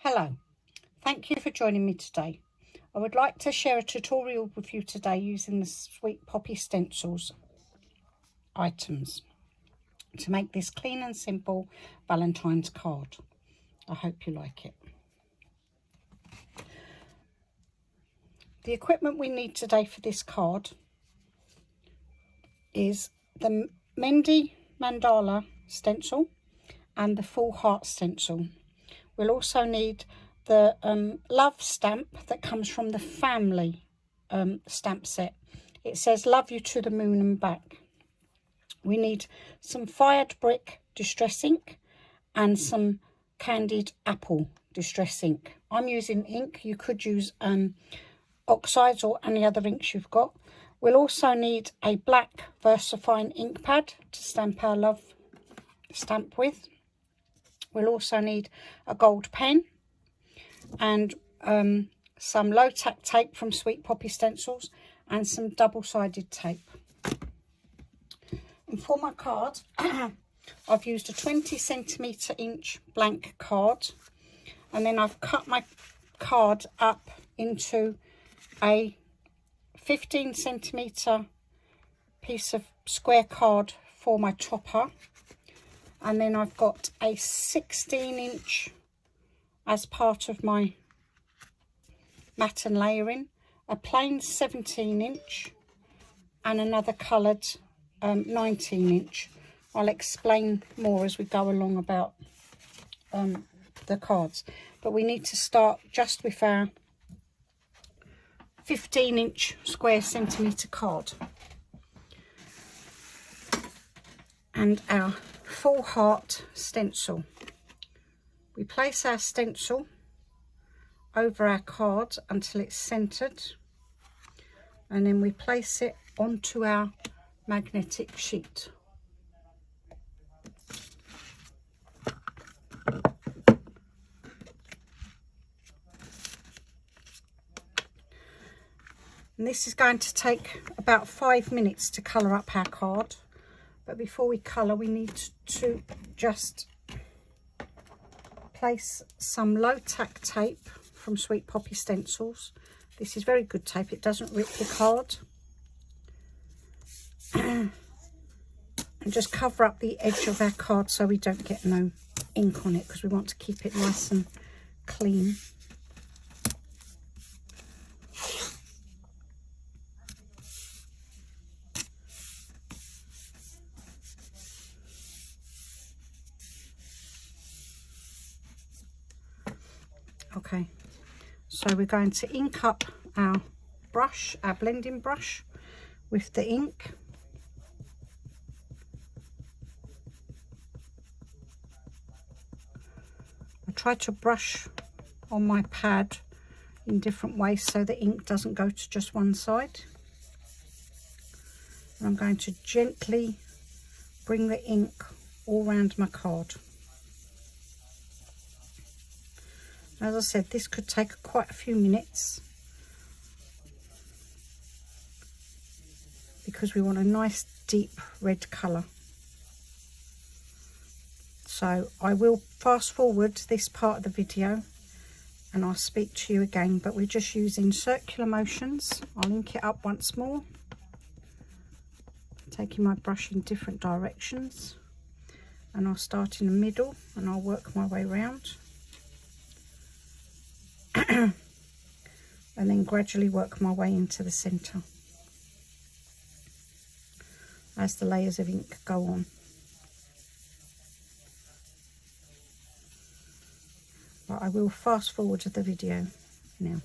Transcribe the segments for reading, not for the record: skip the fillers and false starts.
Hello, thank you for joining me today. I would like to share a tutorial with you today using the Sweet Poppy Stencils items to make this clean and simple Valentine's card. I hope you like it. The equipment we need today for this card is the Mendy Mandala stencil and the Full Heart stencil. We'll also need the love stamp that comes from the family stamp set. It says love you to the moon and back. We need some fired brick distress ink and some candied apple distress ink. I'm using ink. You could use oxides or any other inks you've got. We'll also need a black VersaFine ink pad to stamp our love stamp with. We'll also need a gold pen and some low tack tape from Sweet Poppy Stencils and some double-sided tape. And for my card, I've used a 20cm inch blank card, and then I've cut my card up into a 15cm piece of square card for my topper, and then I've got a 16-inch as part of my matte and layering, a plain 17-inch and another coloured 19-inch. I'll explain more as we go along about the cards, but we need to start just with our 15-inch square centimetre card and our Full Heart stencil. We place our stencil over our card until it's centered, and then we place it onto our magnetic sheet. And this is going to take about 5 minutes to colour up our card. But before we colour, we need to just place some low tack tape from Sweet Poppy Stencils. This is very good tape, it doesn't rip the card. And just cover up the edge of our card so we don't get no ink on it, because we want to keep it nice and clean. Okay, so we're going to ink up our brush, our blending brush, with the ink. I try to brush on my pad in different ways so the ink doesn't go to just one side. And I'm going to gently bring the ink all around my card. As I said, this could take quite a few minutes because we want a nice deep red colour. So I will fast forward this part of the video and I'll speak to you again, but we're just using circular motions. I'll ink it up once more, taking my brush in different directions, and I'll start in the middle and I'll work my way around. And then gradually work my way into the centre as the layers of ink go on. But I will fast forward to the video now.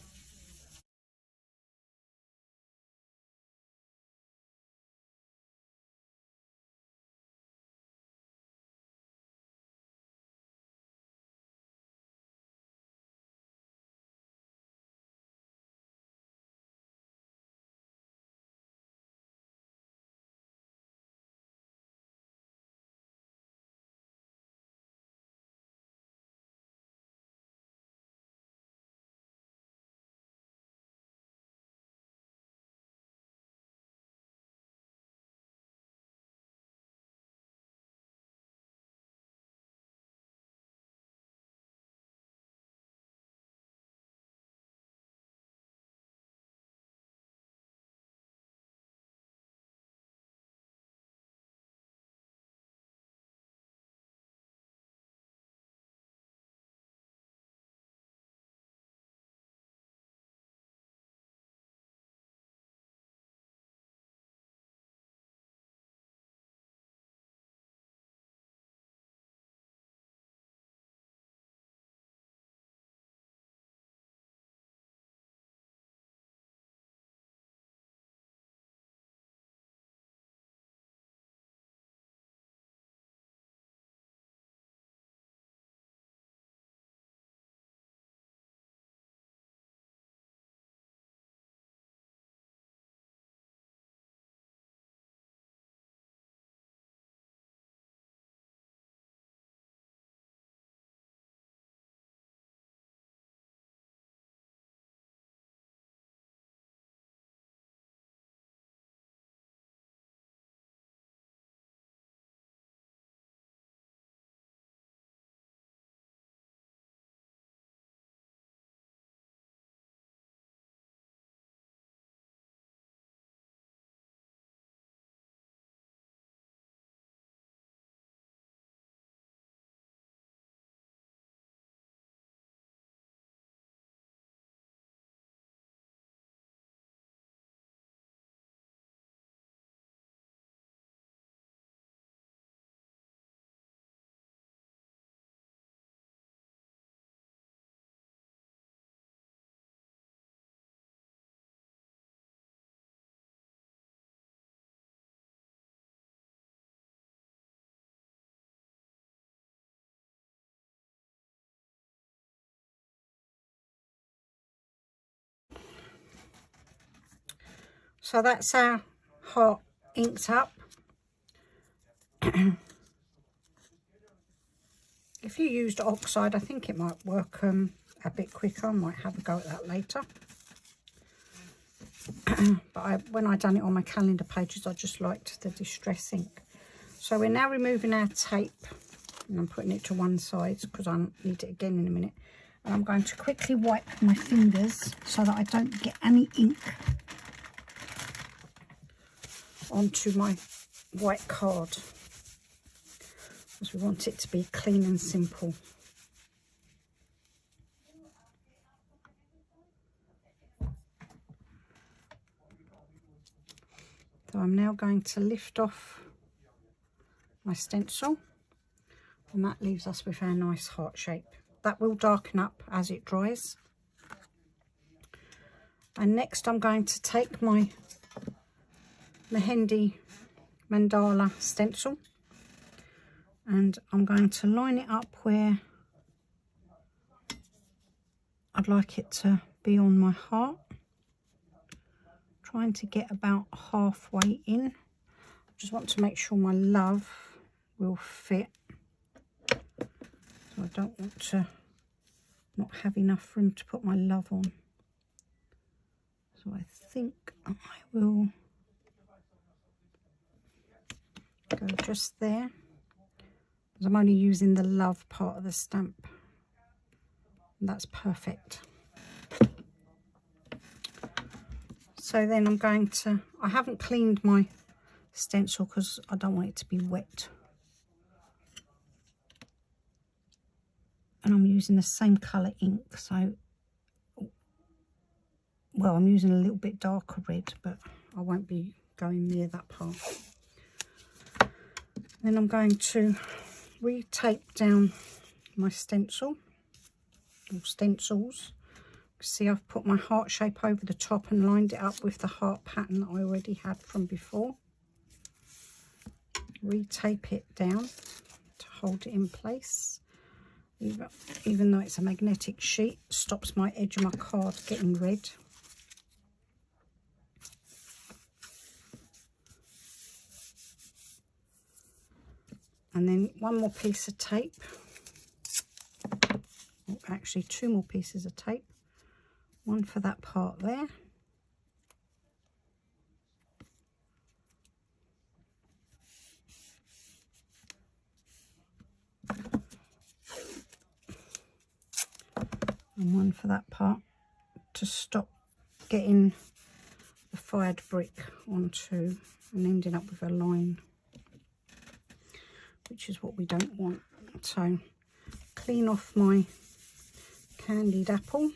So that's our heart inked up. If you used oxide, I think it might work a bit quicker. I might have a go at that later. But when I done it on my calendar pages, I just liked the distress ink. So we're now removing our tape, and I'm putting it to one side because I need it again in a minute. And I'm going to quickly wipe my fingers so that I don't get any ink onto my white card, because we want it to be clean and simple. So I'm now going to lift off my stencil, and that leaves us with our nice heart shape. That will darken up as it dries. And next I'm going to take my Mehendi mandala stencil, and I'm going to line it up where I'd like it to be on my heart, trying to get about halfway in. Just want to make sure my love will fit, so I don't want to not have enough room to put my love on. So I think I will go just there, because I'm only using the love part of the stamp, and that's perfect. So then I'm going to, I haven't cleaned my stencil because I don't want it to be wet, and I'm using the same colour ink, so, well, I'm using a little bit darker red, but I won't be going near that part. Then I'm going to re-tape down my stencil, or stencils. See, I've put my heart shape over the top and lined it up with the heart pattern that I already had from before. Re-tape it down to hold it in place. Even though it's a magnetic sheet, stops my edge of my card getting red. And then one more piece of tape, or actually two more pieces of tape. One for that part there, and one for that part to stop getting the fired brick onto and ending up with a line, which is what we don't want. So clean off my candied apple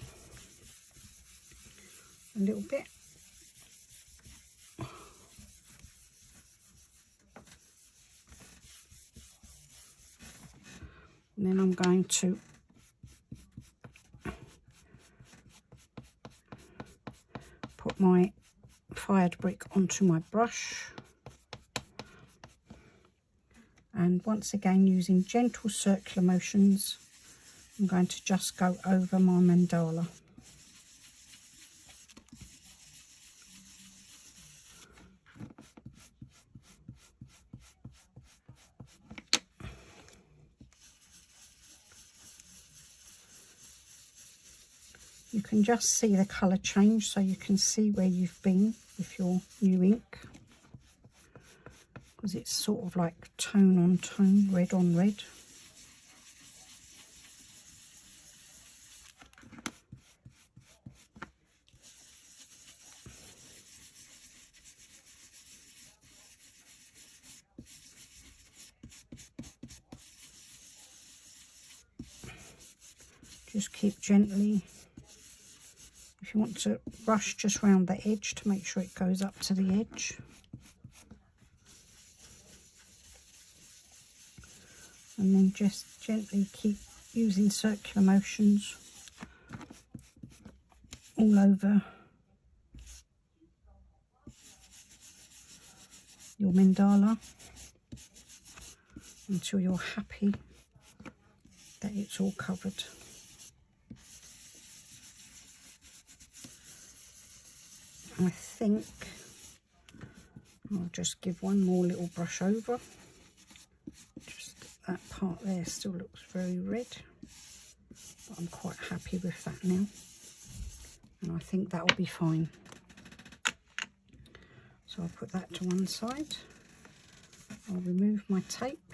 a little bit. And then I'm going to put my fired brick onto my brush, and once again, using gentle circular motions, I'm going to just go over my mandala. You can just see the colour change, so you can see where you've been with your new ink, because it's sort of like tone on tone, red on red. Just keep gently. If you want to brush just round the edge to make sure it goes up to the edge. And then just gently keep using circular motions all over your mandala until you're happy that it's all covered. I think I'll just give one more little brush over. Just that part there still looks very red, but I'm quite happy with that now, and I think that will be fine. So I'll put that to one side. I'll remove my tape.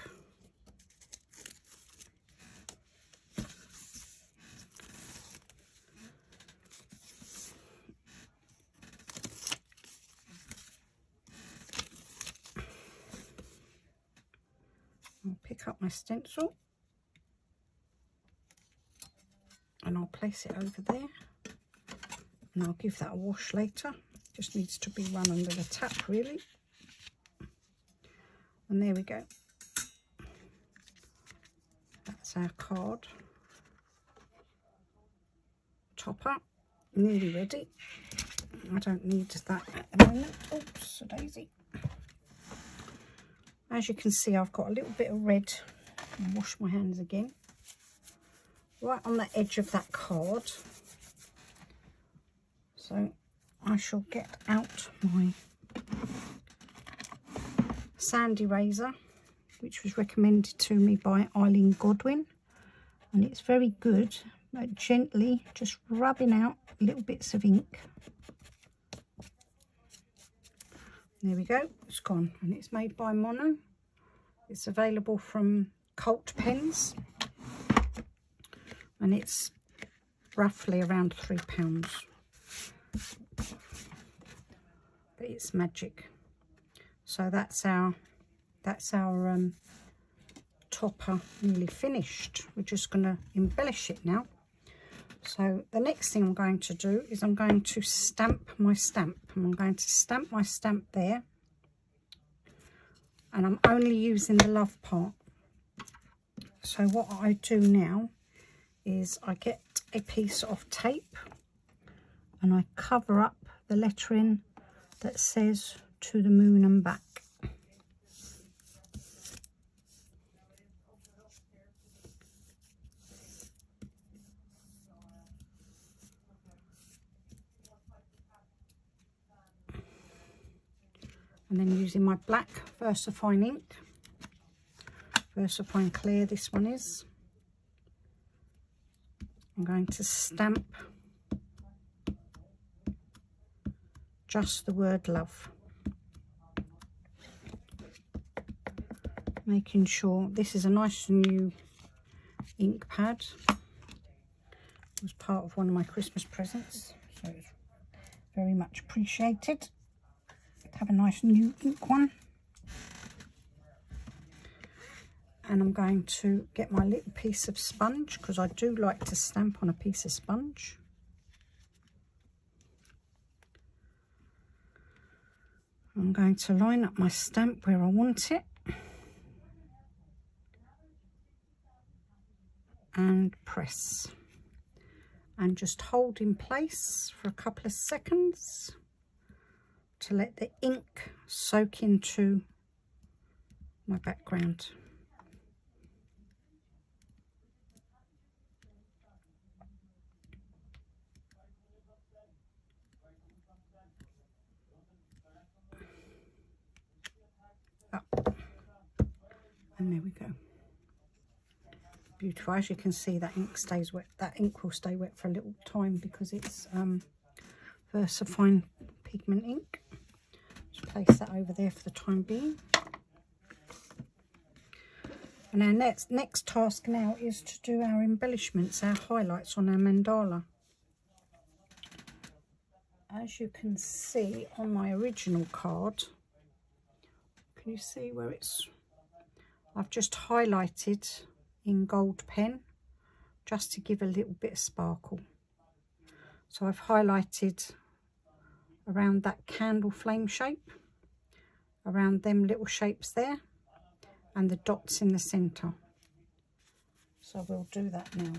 I'll pick up my stencil and I'll place it over there, and I'll give that a wash later. Just needs to be run under the tap really. And there we go. That's our card topper, nearly ready. I don't need that at the moment. Oops, a daisy. As you can see, I've got a little bit of red. I'll wash my hands again. Right on the edge of that card. So I shall get out my sand eraser, which was recommended to me by Eileen Godwin, and it's very good at gently just rubbing out little bits of ink. There we go, it's gone, and it's made by Mono. It's available from Cult Pens, and it's roughly around £3, but it's magic. So that's our topper nearly finished. We're just going to embellish it now. So the next thing I'm going to do is I'm going to stamp my stamp, and I'm going to stamp my stamp there, and I'm only using the love part. So what I do now is I get a piece of tape and I cover up the lettering that says "To the Moon and Back." And then using my black VersaFine ink, VersaFine Clear this one is, I'm going to stamp just the word love. Making sure this is a nice new ink pad. It was part of one of my Christmas presents, so it's very much appreciated. Have a nice new ink one. And I'm going to get my little piece of sponge, because I do like to stamp on a piece of sponge. I'm going to line up my stamp where I want it and press, and just hold in place for a couple of seconds to let the ink soak into my background. Up. And there we go. Beautiful. As you can see, that ink stays wet. That ink will stay wet for a little time because it's VersaFine pigment ink. Just place that over there for the time being. And our next task now is to do our embellishments, our highlights on our mandala. As you can see on my original card, can you see where I've just highlighted in gold pen just to give a little bit of sparkle. So I've highlighted around that candle flame shape, around them little shapes there, and the dots in the centre. So we'll do that now.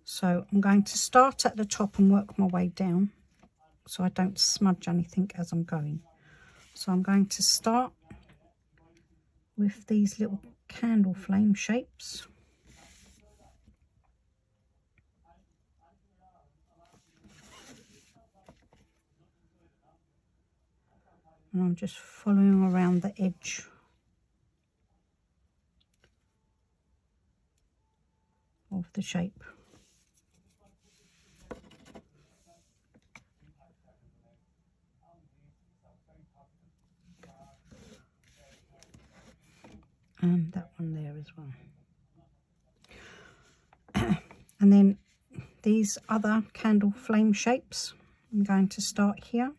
So I'm going to start at the top and work my way down so I don't smudge anything as I'm going. So I'm going to start with these little candle flame shapes. And I'm just following around the edge of the shape. And that one there as well. And then these other candle flame shapes, I'm going to start here,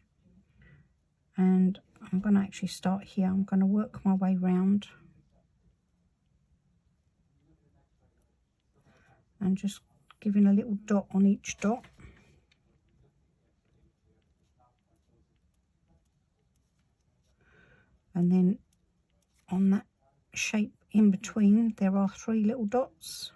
and I'm going to actually start here. I'm going to work my way round and just giving a little dot on each dot. And then on that shape in between there are 3 little dots.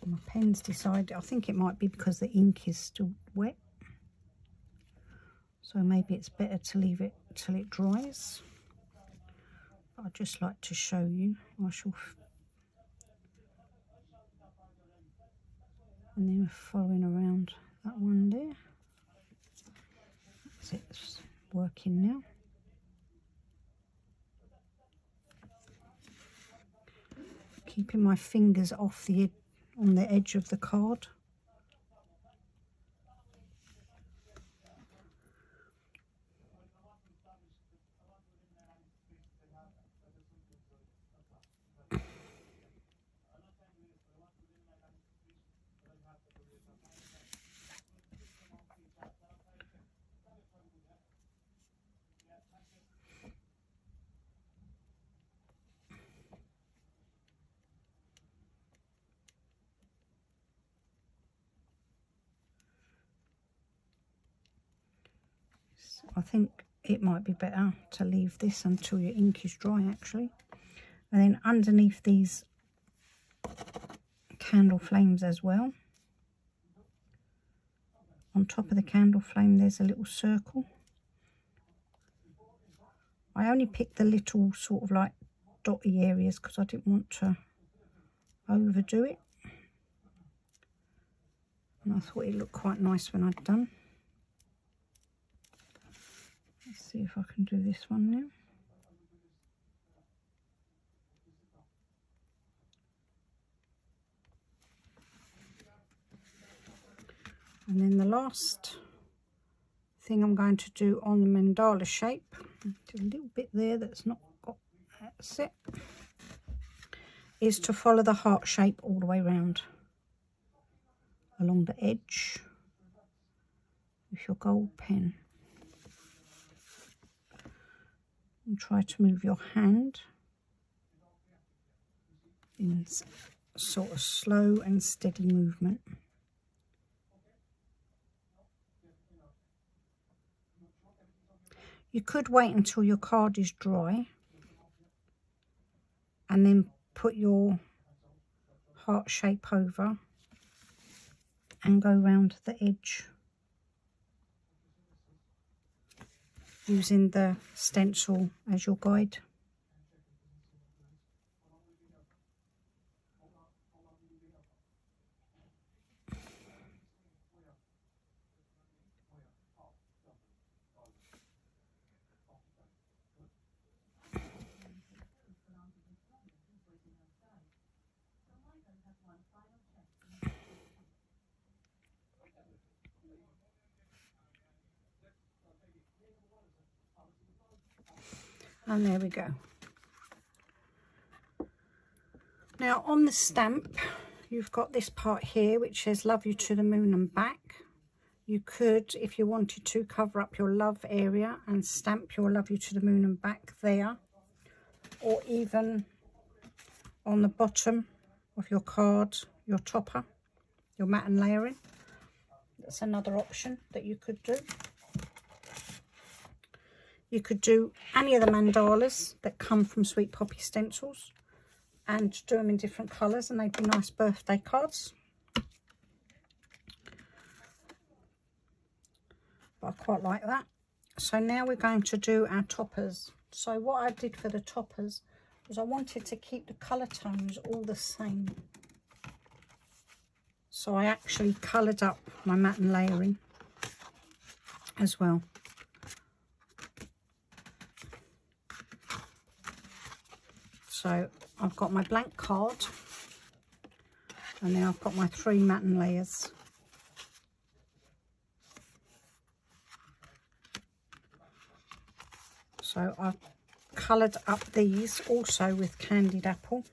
My pen's decided, I think it might be because the ink is still wet, so maybe it's better to leave it till it dries. But I'd just like to show you. And then we're following around that one there. That's it, it's working now. Keeping my fingers off the on the edge of the card. I think it might be better to leave this until your ink is dry actually. And then underneath these candle flames as well, on top of the candle flame there's a little circle. I only picked the little sort of like dotty areas because I didn't want to overdo it. And I thought it looked quite nice when I'd done. Let's see if I can do this one now. And then the last thing I'm going to do on the mandala shape, do a little bit there that's not got that set, is to follow the heart shape all the way around along the edge with your gold pen. And try to move your hand in sort of slow and steady movement. You could wait until your card is dry and then put your heart shape over and go round the edge using the stencil as your guide. And there we go. Now on the stamp, you've got this part here which says love you to the moon and back. You could, if you wanted to, cover up your love area and stamp your love you to the moon and back there. Or even on the bottom of your card, your topper, your matte and layering. That's another option that you could do. You could do any of the mandalas that come from Sweet Poppy Stencils and do them in different colours, and they'd be nice birthday cards. but I quite like that. So now we're going to do our toppers. So what I did for the toppers was I wanted to keep the colour tones all the same. So I actually coloured up my matte and layering as well. So I've got my blank card, and now I've got my 3 matte and layers. So I've coloured up these also with candied apple,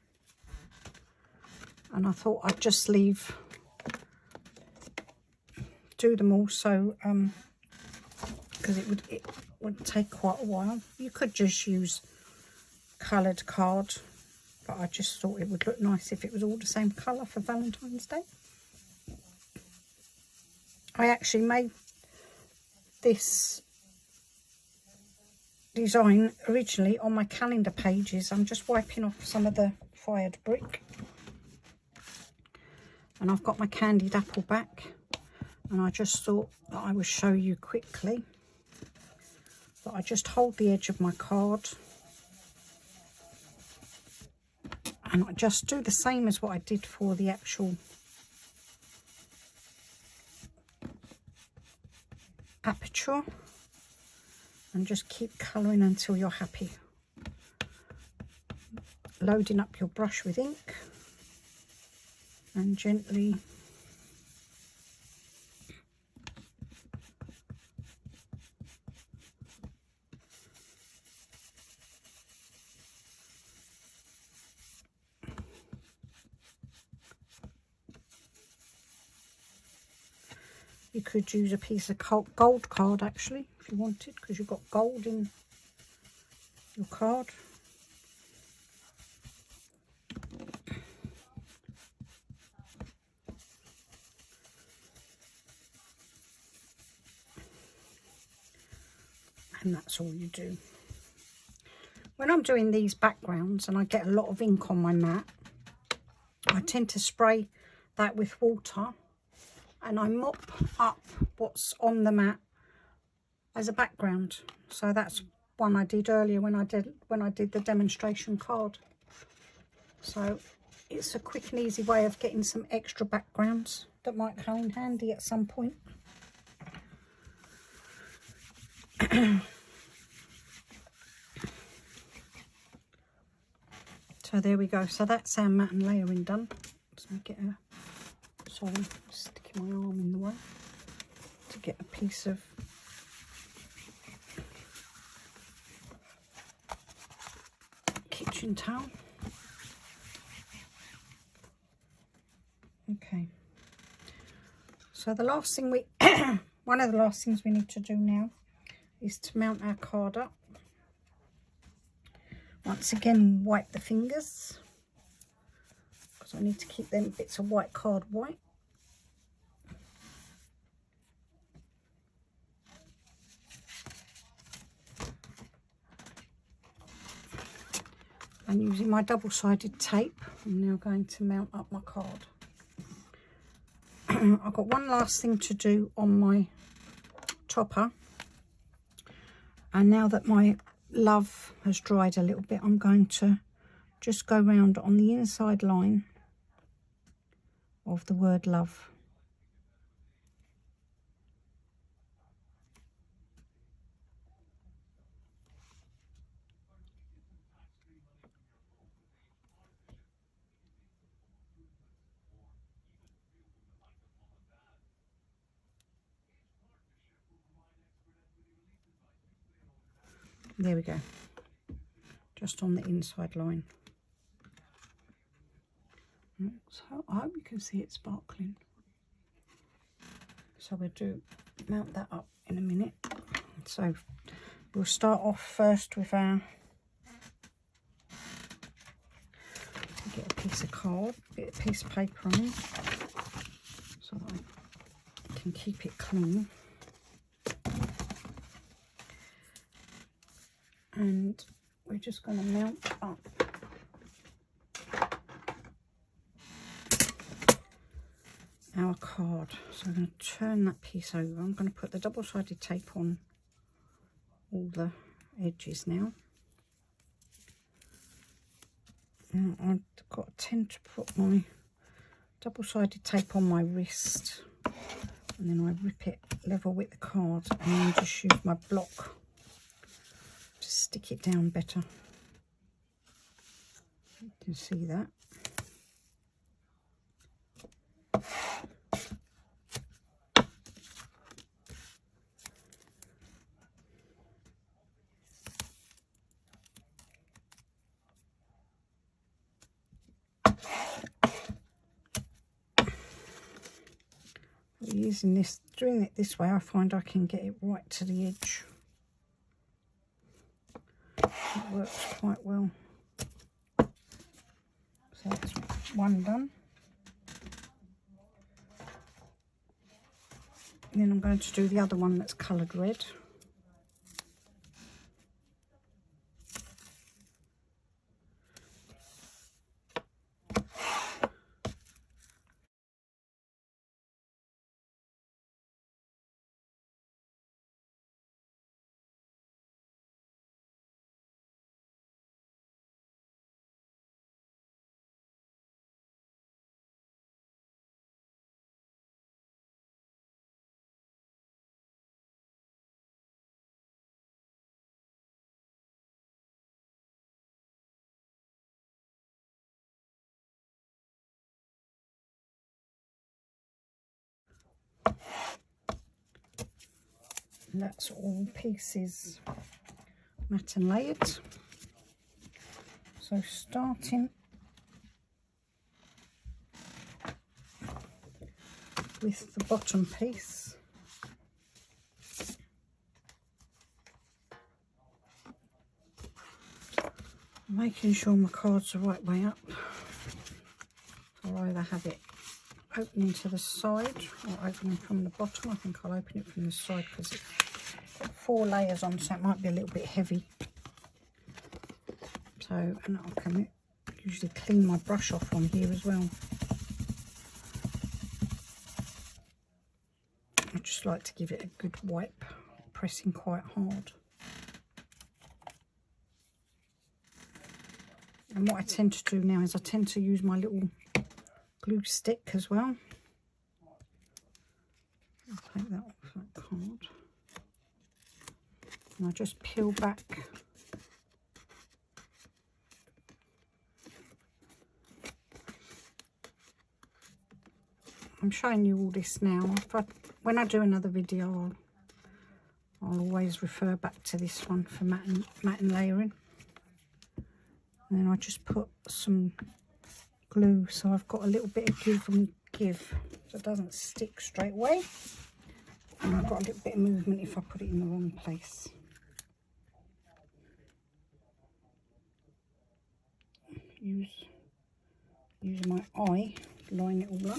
and I thought I'd just do them all, so because it would take quite a while. You could just use coloured card, but I just thought it would look nice if it was all the same colour for Valentine's Day. I actually made this design originally on my calendar pages. I'm just wiping off some of the fired brick, and I've got my candied apple back, and I just thought that I would show you quickly that I just hold the edge of my card, and I just do the same as what I did for the actual aperture, and just keep colouring until you're happy. Loading up your brush with ink and gently you could use a piece of gold card actually if you wanted, because you've got gold in your card. And that's all you do. When I'm doing these backgrounds and I get a lot of ink on my mat, I tend to spray that with water, and I mop up what's on the mat as a background. So that's one I did earlier when I did the demonstration card. So it's a quick and easy way of getting some extra backgrounds that might come in handy at some point. So there we go. So that's our matte and layering done. Let me get sorry, sticking my arm in the way to get a piece of kitchen towel. Okay. So the last thing one of the last things we need to do now is to mount our card up. Once again, wipe the fingers, because I need to keep them bits of white card white. And using my double-sided tape, I'm now going to mount up my card. I've got one last thing to do on my topper. And now that my love has dried a little bit, I'm going to just go round on the inside line of the word love. There we go, just on the inside line. So I hope you can see it sparkling. So we'll mount that up in a minute. So we'll start off first with our, get a piece of card, get a piece of paper on it, so that I can keep it clean. And we're just going to mount up our card. So I'm going to turn that piece over. I'm going to put the double-sided tape on all the edges now. And I tend to put my double-sided tape on my wrist, and then I rip it level with the card, and then just use my block to stick it down better. You can see that. Doing it this way, I find I can get it right to the edge. It works quite well. So that's one done. And then I'm going to do the other one that's coloured red. And that's all pieces matte and layered. So starting with the bottom piece, making sure my card's the right way up. I'll either have it opening to the side or opening from the bottom. I think I'll open it from the side because it's got 4 layers on, so it might be a little bit heavy. So, and I can usually clean my brush off on here as well. I just like to give it a good wipe, pressing quite hard. And what I tend to do now is I tend to use my little glue stick as well. I'll take that off that card. And I just peel back I'm showing you all this now. When I do another video, I'll always refer back to this one for matte and layering. And then I just put some glue so I've got a little bit of give and give so it doesn't stick straight away. And I've got a little bit of movement if I put it in the wrong place. Use my eye, line it all up.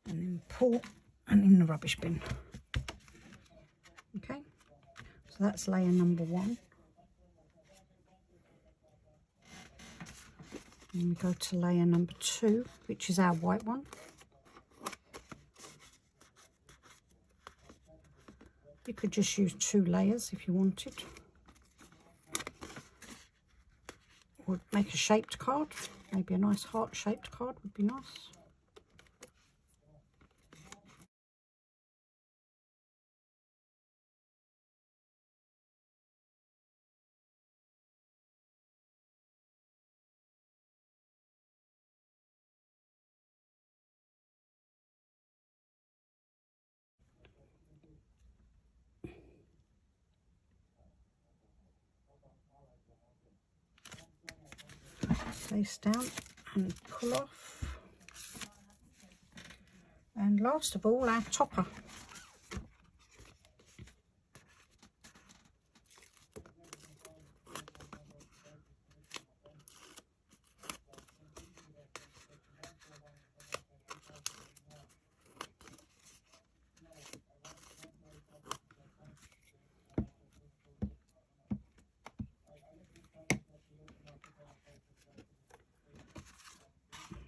And then pull and in the rubbish bin. Okay, so that's layer number 1. And we go to layer number 2, which is our white one. You could just use 2 layers if you wanted. Or make a shaped card. Maybe a nice heart-shaped card would be nice. Place down and pull off. And last of all, our topper.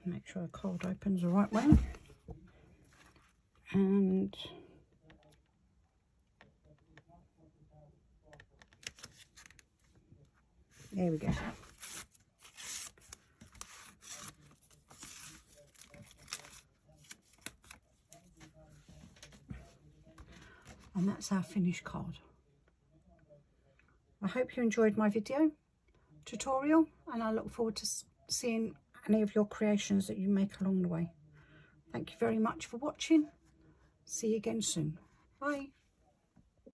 Make sure the card opens the right way. And there we go. And that's our finished card. I hope you enjoyed my video tutorial, and I look forward to seeing any of your creations that you make along the way. Thank you very much for watching. See you again soon. Bye.